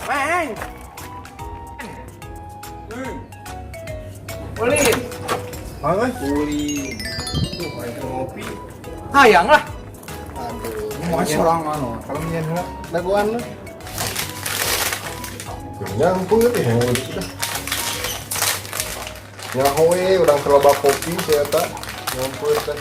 Mang. Ulin. Mana? Ulin. Tuh, ayo ngopi. Hayang lah. Aduh, Masya Allah mano. Kalau nyen daguan lu. Nyampur deh yang udah kita. Nyahoe urang keloba kopi saya tak nyampur teh.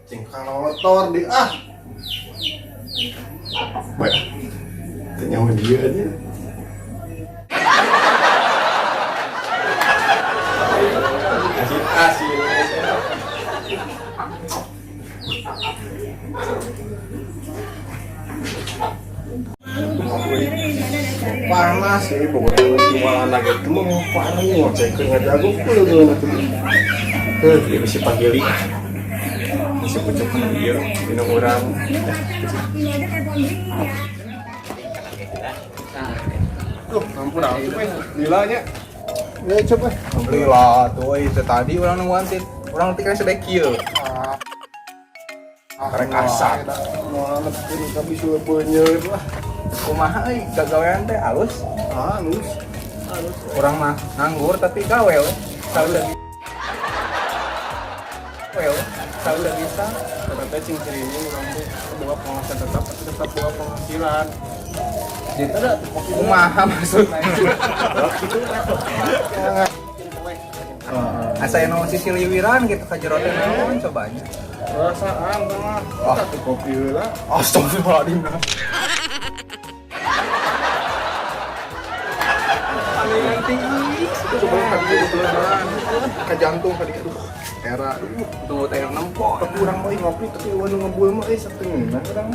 Cingkang motor di baik nyawa dia aja asin panas sih pokoknya jualan lagi itu mau panas ngocek nggak jago pula tuh dia masih pagi masih pucuk dia minum orang tuh ampun lilanya ya coba Alhamdulillah tuh itu tadi orang nungguin orang tikar sedek kieu. Karek asap. mau ini kami sudah banyak lah Kumaha euy gagawean teh alus. halus Urang mah nganggur tapi gawe we. Saeulah saeulah bisa. ternyata cingkir ini orang tuh bawa penghasilan tetap bawa penghasilan Jadi kumaha maksudna itu. Asa eno sisi liwiran gitu ka jero teh naon cobanya. perasaan mah satu kopi lah Astagfirullahaladzim. Anu yang tinggi itu coba tadi itu belahan ke jantung tadi itu era tuh teh nempok tapi orang mau ngopi tapi orang ngebul mah setengah kadang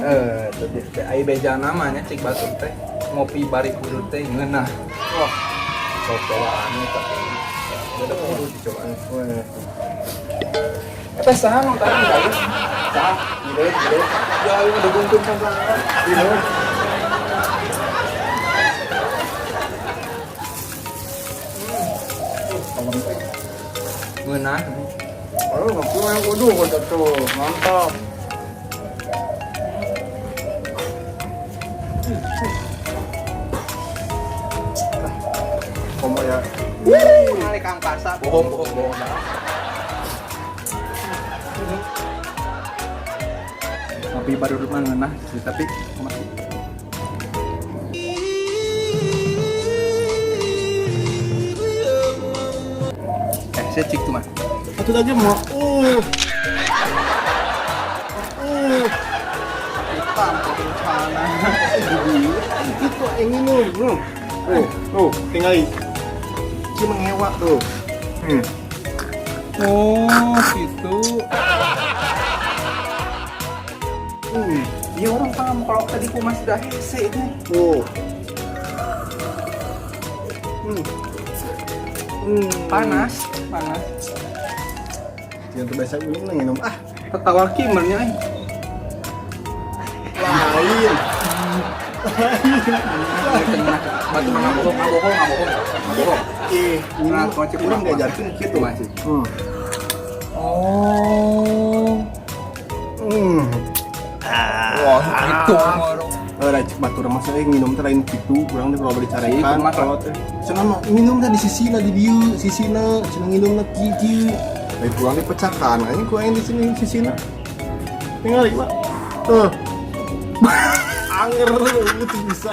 teh aya beja namanya cik batur teh ngopi bari kudu teh ngeunah. Wah, cobaan eta. Ada kudu dicobaan. Eta saha nu tadi tadi? Sah, gede. Ya ieu udah guntung sampai ini. Ngeunah. oh ngopi mah waduh kota tuh mantap komo ya Ngali Kang Kasa, bohong. Ngopi baru mah ngeunah sih, tapi masih saya cik tuh mah. satu aja mau Hitam kebencana. itu yang ini bro tuh tinggal cuma ngewa tuh Oh, gitu. Iya orang paham kalau tadi ku masih dah hese itu. tuh Panas. yang terbiasa minum Ketawar kimernya. lain Batu mana bohong. minum kurang diajarkan gitu masih. Wah, itu cek batur masa minum terain gitu kurang deh kalau dicarikan Iya, kalau teh senang minum teh di sisina di dieu sisina senang minum lagi kieu dari kurang dipecahkan ini kurang di sini sisina tinggal pak tuh anger itu bisa